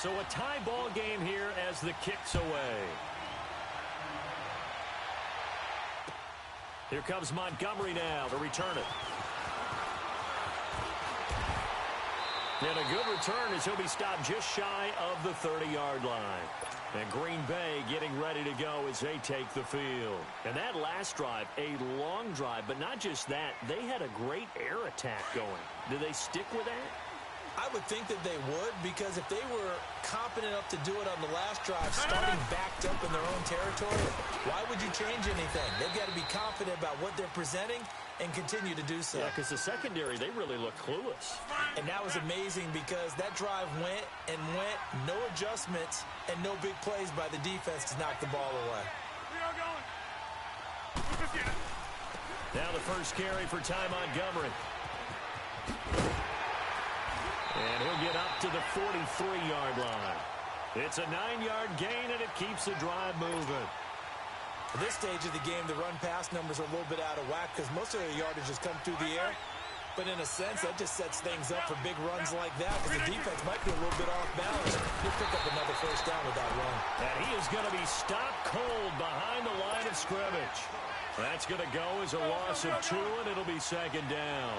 So a tie ball game here as the kick's away. Here comes Montgomery now to return it. And a good return as he'll be stopped just shy of the 30-yard line. And Green Bay getting ready to go as they take the field. And that last drive, a long drive, but not just that. They had a great air attack going. Do they stick with that? I would think that they would, because if they were confident enough to do it on the last drive, starting backed up in their own territory, why would you change anything? They've got to be confident about what they're presenting and continue to do so. Yeah, because the secondary, they really look clueless. And that was amazing because that drive went and went, no adjustments, and no big plays by the defense to knock the ball away. We are going. Now the first carry for Ty Montgomery. And he'll get up to the 43-yard line. It's a 9-yard gain, and it keeps the drive moving. At this stage of the game, the run-pass numbers are a little bit out of whack because most of their yardage has come through the air. But in a sense, that just sets things up for big runs like that because the defense might be a little bit off balance. He'll pick up another first down with that run. And he is going to be stopped cold behind the line of scrimmage. That's going to go as a loss of 2, and it'll be second down.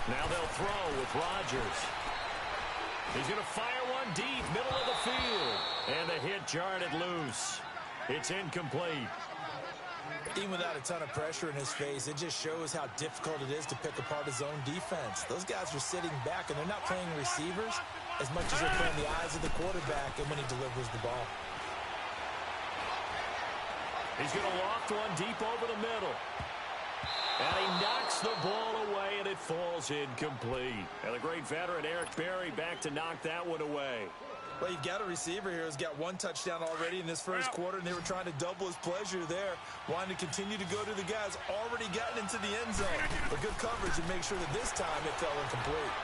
Now they'll throw with Rodgers. He's going to fire one deep, middle of the field. And the hit jarred it loose. It's incomplete. Even without a ton of pressure in his face, it just shows how difficult it is to pick apart his own defense. Those guys are sitting back, and they're not playing receivers as much as they're playing the eyes of the quarterback and when he delivers the ball. He's going to loft one deep over the middle. And he knocks the ball away, and it falls incomplete. And the great veteran Eric Berry back to knock that one away. Well, you've got a receiver here who's got 1 touchdown already in this first quarter, and they were trying to double his pleasure there, wanting to continue to go to the guys already gotten into the end zone. But good coverage and make sure that this time it fell incomplete.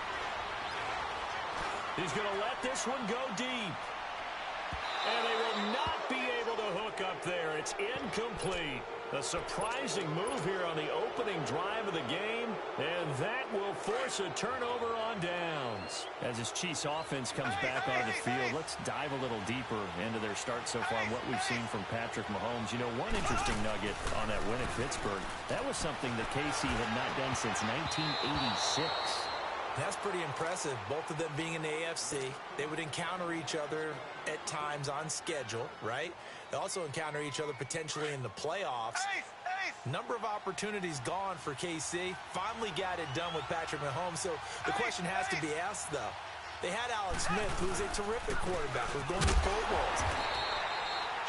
He's going to let this one go deep. And they will not be able to hook up there. It's incomplete. A surprising move here on the opening drive of the game, and that will force a turnover on downs. As this Chiefs offense comes back onto the field, let's dive a little deeper into their start so far and what we've seen from Patrick Mahomes. You know, one interesting nugget on that win at Pittsburgh, that was something that KC had not done since 1986. That's pretty impressive, both of them being in the AFC. They would encounter each other at times on schedule, right? They also encounter each other potentially in the playoffs. Number of opportunities gone for KC. Finally got it done with Patrick Mahomes. So the question has to be asked, though. They had Alex Smith, who's a terrific quarterback, who's going to Pro Bowls.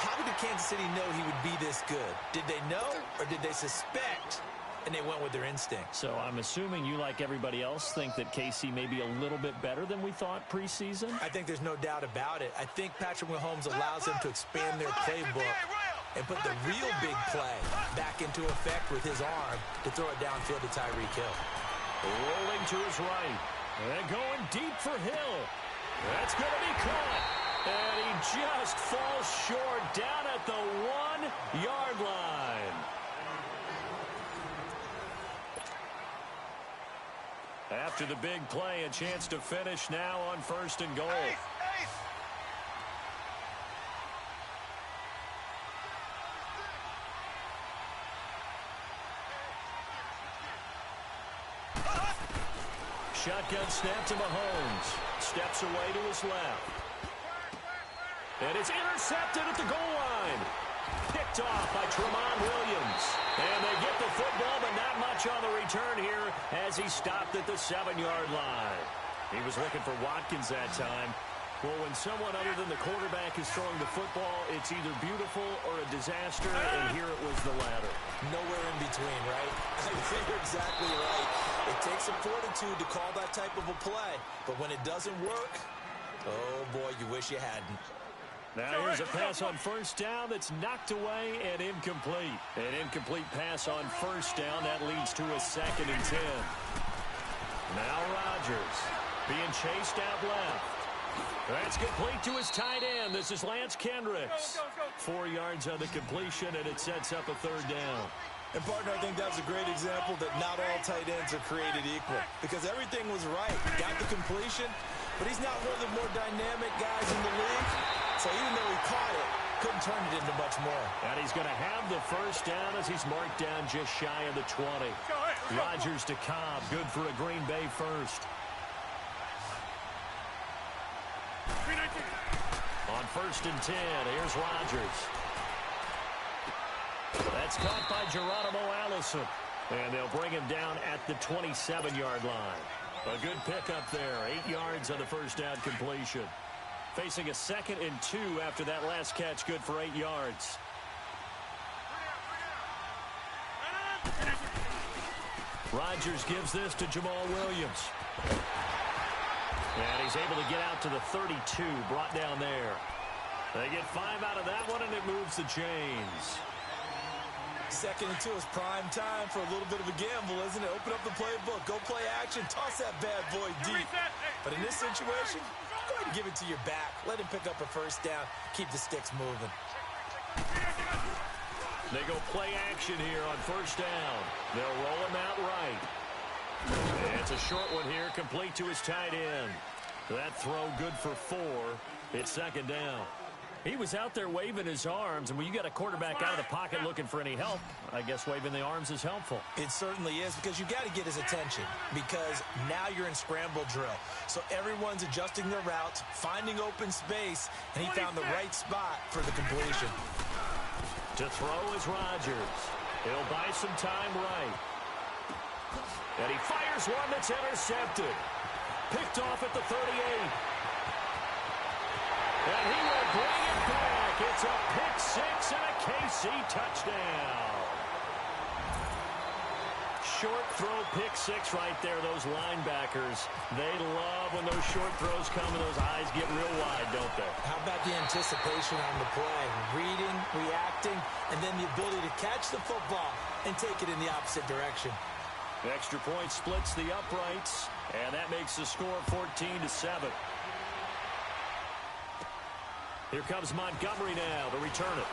How did Kansas City know he would be this good? Did they know, or did they suspect? And they went with their instinct. So I'm assuming you, like everybody else, think that KC may be a little bit better than we thought preseason? I think there's no doubt about it. I think Patrick Mahomes allows them to expand their playbook and put the real big play back into effect with his arm to throw it downfield to Tyreek Hill. Rolling to his right. And going deep for Hill. That's going to be caught. And he just falls short down at the 1-yard line. After the big play, a chance to finish now on 1st and goal. Shotgun snap to Mahomes. Steps away to his left. And it's intercepted at the goal line. Picked off by Tramon Williams. And they get the football, but not much on the return here as he stopped at the 7-yard line. He was looking for Watkins that time. Well, when someone other than the quarterback is throwing the football, it's either beautiful or a disaster, and here it was the latter. Nowhere in between, right? I think you're exactly right. It takes some fortitude to call that type of a play, but when it doesn't work, oh boy, you wish you hadn't. Now here's a pass on 1st down that's knocked away and incomplete. An incomplete pass on 1st down. That leads to a 2nd and 10. Now Rodgers being chased out left. That's complete to his tight end. This is Lance Kendricks. 4 yards on the completion, and it sets up a 3rd down. And, partner, I think that's a great example that not all tight ends are created equal because everything was right. He got the completion, but he's not one of the more dynamic guys in the league. So even though he caught it, couldn't turn it into much more. And he's going to have the first down as he's marked down just shy of the 20. Rodgers to Cobb, good for a Green Bay first. On 1st and 10, here's Rodgers. That's caught by Geronimo Allison. And they'll bring him down at the 27-yard line. A good pickup there. 8 yards on the first down completion. Facing a 2nd and 2 after that last catch, good for 8 yards. Rodgers gives this to Jamal Williams. And he's able to get out to the 32, brought down there. They get 5 out of that one, and it moves the chains. 2nd and 2 is prime time for a little bit of a gamble, isn't it? Open up the playbook, go play action, toss that bad boy deep. But in this situation, go ahead and give it to your back. Let him pick up a first down, keep the sticks moving. They go play action here on 1st down. They'll roll him out right. And it's a short one here, complete to his tight end. That throw good for 4. It's 2nd down. He was out there waving his arms, and when you got a quarterback out of the pocket looking for any help, I guess waving the arms is helpful. It certainly is, because you got to get his attention, because now you're in scramble drill. So everyone's adjusting their routes, finding open space, and he found the right spot for the completion. To throw is Rodgers. He'll buy some time right. And he fires one that's intercepted. Picked off at the 38. And he will bring it back. It's a pick 6 and a KC touchdown. Short throw, pick 6 right there. Those linebackers, they love when those short throws come and those eyes get real wide, don't they? How about the anticipation on the play? Reading, reacting, and then the ability to catch the football and take it in the opposite direction. Extra point splits the uprights, and that makes the score 14-7. Here comes Montgomery now to return it.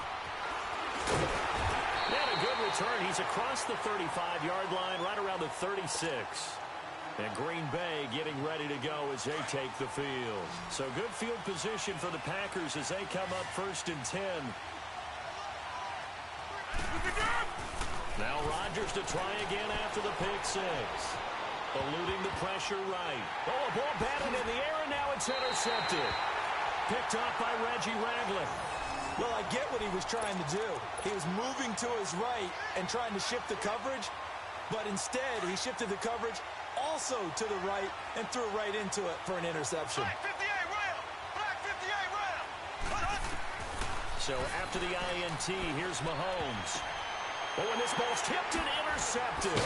And a good return. He's across the 35-yard line, right around the 36. And Green Bay getting ready to go as they take the field. So good field position for the Packers as they come up 1st and 10. Now Rodgers to try again after the pick 6. Eluding the pressure right. Oh, a ball batted in the air, and now it's intercepted. Picked off by Reggie Ragland. Well, I get what he was trying to do. He was moving to his right and trying to shift the coverage, but instead he shifted the coverage also to the right and threw right into it for an interception. So after the INT, here's Mahomes. Oh, and this ball's tipped and intercepted.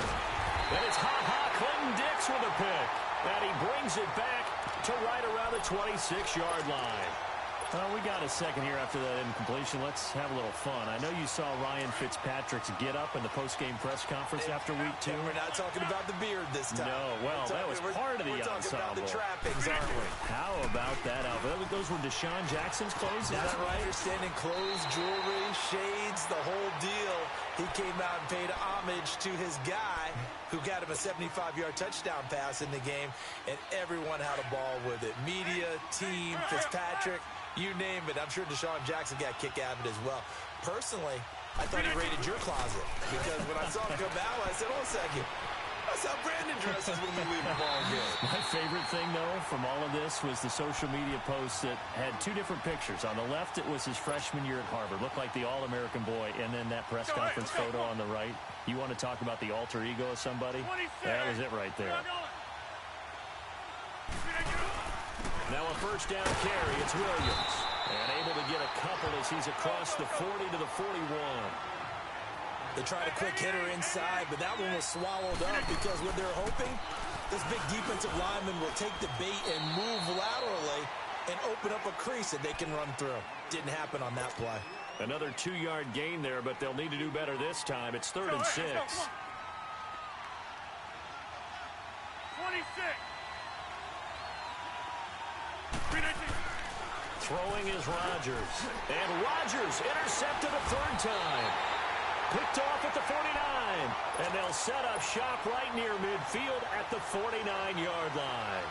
And it's Clinton-Dix with a pick. And he brings it back to right around the 26-yard line. We got a second here after that incompletion. Let's have a little fun. I know you saw Ryan Fitzpatrick's get up in the post-game press conference after week 2. We're not talking about the beard this time. No, well, that was part of the ensemble. We're talking about the trappings, aren't we? How about that outfit? Those were Deshaun Jackson's clothes, is That's that right? my understanding. Clothes, jewelry, shades, the whole deal. He came out and paid homage to his guy who got him a 75-yard touchdown pass in the game, and everyone had a ball with it. Media, team, Fitzpatrick, you name it. I'm sure Deshaun Jackson got a kick out of it as well. Personally, I thought he raided your closet because when I saw him come out, I said, "Oh, a second. That's how Brandon dresses when we leave the ball game." My favorite thing, though, from all of this was the social media posts that had 2 different pictures. On the left, it was his freshman year at Harvard. Looked like the All-American boy. And then that press conference photo on the right. You want to talk about the alter ego of somebody? That was it right there. Now a first down carry. It's Williams. And able to get a couple as he's across the 40 to the 41. They tried a quick hitter inside, but that one was swallowed up because what they're hoping, this big defensive lineman will take the bait and move laterally and open up a crease that they can run through. Didn't happen on that play. Another 2-yard gain there, but they'll need to do better this time. It's 3rd and 6. 26. Throwing is Rodgers. And Rodgers intercepted a 3rd time. Picked off at the 49. And they'll set up shop right near midfield at the 49-yard line.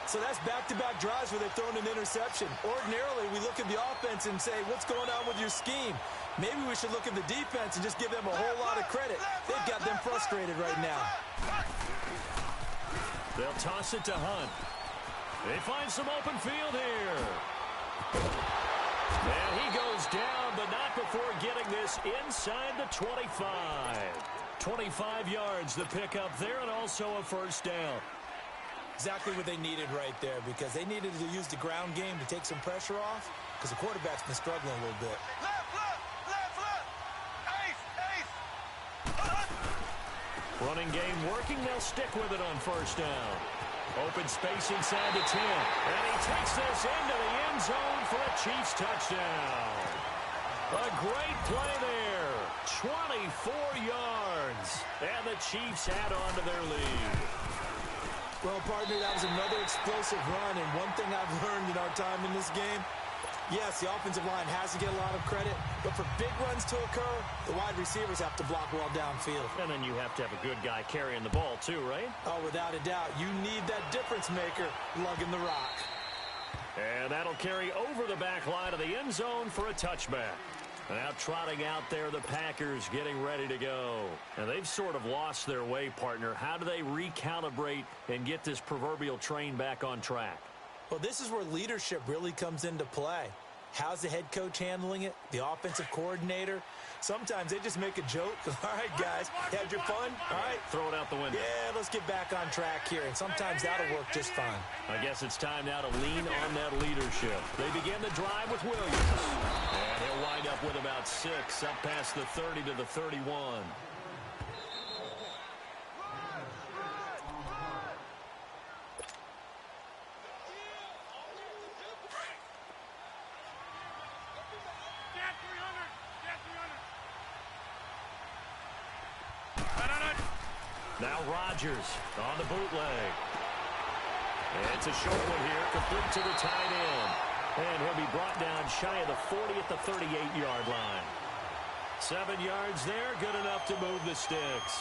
So that's back-to-back drives where they've thrown an interception. Ordinarily, we look at the offense and say, what's going on with your scheme? Maybe we should look at the defense and just give them a whole lot of credit. They've got them frustrated right now. They'll toss it to Hunt. They find some open field here. And he goes down, but not before getting this inside the 25. 25 yards the pickup there, and also a first down. Exactly what they needed right there, because they needed to use the ground game to take some pressure off, because the quarterback's been struggling a little bit. Running game working. They'll stick with it on first down. Open space inside the 10. And he takes this into the end zone for a Chiefs touchdown. A great play there. 24 yards. And the Chiefs add on to their lead. Well, partner, that was another explosive run, and one thing I've learned in our time in this game, yes, the offensive line has to get a lot of credit, but for big runs to occur, the wide receivers have to block well downfield. And then you have to have a good guy carrying the ball too, right? Oh, without a doubt. You need that difference maker lugging the rock. And that'll carry over the back line of the end zone for a touchback. Now trotting out there, the Packers getting ready to go. And they've sort of lost their way, partner. How do they recalibrate and get this proverbial train back on track? Well, this is where leadership really comes into play. How's the head coach handling it? The offensive coordinator? Sometimes they just make a joke. All right, guys, had your fun? All right. Throw it out the window. Yeah, let's get back on track here. And sometimes that'll work just fine. I guess it's time now to lean on that leadership. They begin the drive with Williams. And he'll wind up with about 6, up past the 30 to the 31. Now Rodgers on the bootleg. It's a short one here, complete to the tight end. And he'll be brought down shy of the 40 at the 38-yard line. 7 yards there, good enough to move the sticks.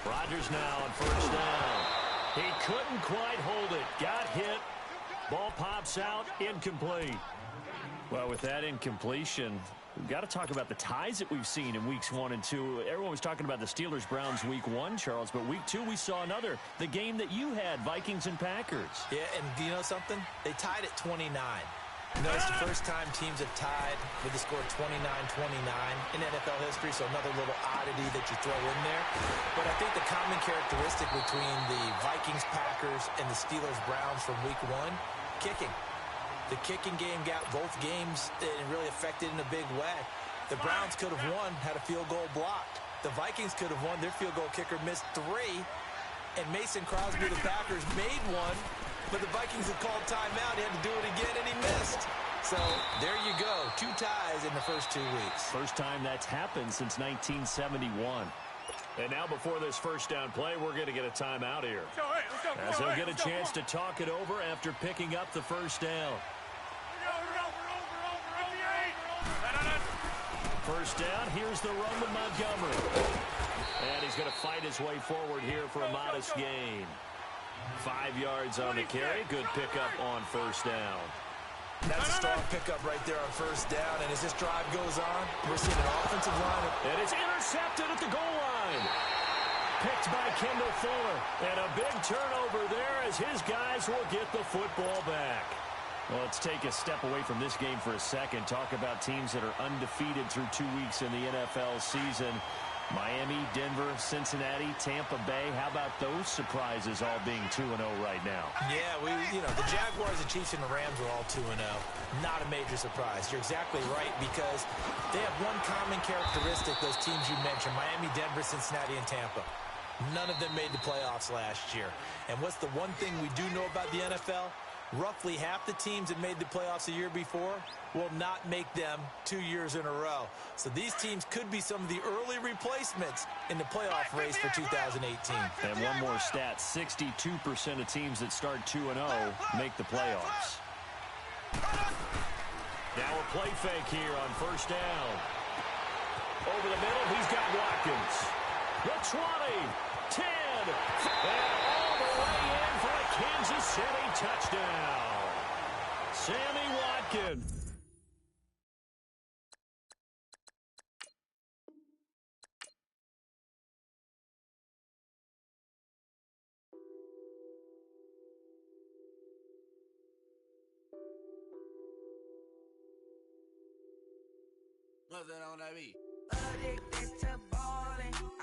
Rodgers now on first down. He couldn't quite hold it. Got hit. Ball pops out. Incomplete. Well, with that incompletion, we've got to talk about the ties that we've seen in weeks 1 and 2. Everyone was talking about the Steelers-Browns week 1, Charles, but week 2 we saw another. The game that you had, Vikings and Packers. Yeah, and do you know something? They tied at 29. You know, it's the first time teams have tied with the score 29-29 in NFL history, so another little oddity that you throw in there. But I think the common characteristic between the Vikings, Packers, and the Steelers-Browns from week 1, kicking. The kicking game got both games and really affected in a big way. The Browns could have won, had a field goal blocked. The Vikings could have won. Their field goal kicker missed 3. And Mason Crosby, the Packers, made 1. But the Vikings had called timeout. He had to do it again, and he missed. So there you go. 2 ties in the first 2 weeks. First time that's happened since 1971. And now before this first down play, we're going to get a timeout here. As he'll get a chance to talk it over after picking up the first down. First down, here's the run with Montgomery. And he's going to fight his way forward here for a modest gain. 5 yards on the carry. Good pickup on first down. That's a strong pickup right there on first down. And as this drive goes on, we're seeing an offensive line. And it's intercepted at the goal line. Picked by Kendall Fuller. And a big turnover there as his guys will get the football back. Well, let's take a step away from this game for a second. Talk about teams that are undefeated through 2 weeks in the NFL season. Miami, Denver, Cincinnati, Tampa Bay. How about those surprises all being 2-0 right now? Yeah, the Jaguars, the Chiefs, and the Rams are all 2-0. Not a major surprise. You're exactly right, because they have one common characteristic, those teams you mentioned, Miami, Denver, Cincinnati, and Tampa. None of them made the playoffs last year. And what's the one thing we do know about the NFL? Roughly half the teams that made the playoffs the year before will not make them 2 years in a row. So these teams could be some of the early replacements in the playoff race for 2018. And one more stat, 62% of teams that start 2-0 make the playoffs. Now a play fake here on first down. Over the middle, he's got Watkins. The 20, 10, and all the way in for a Kansas City touchdown. Sammy Watkins. What's that on that beat? Addicted to ballin'.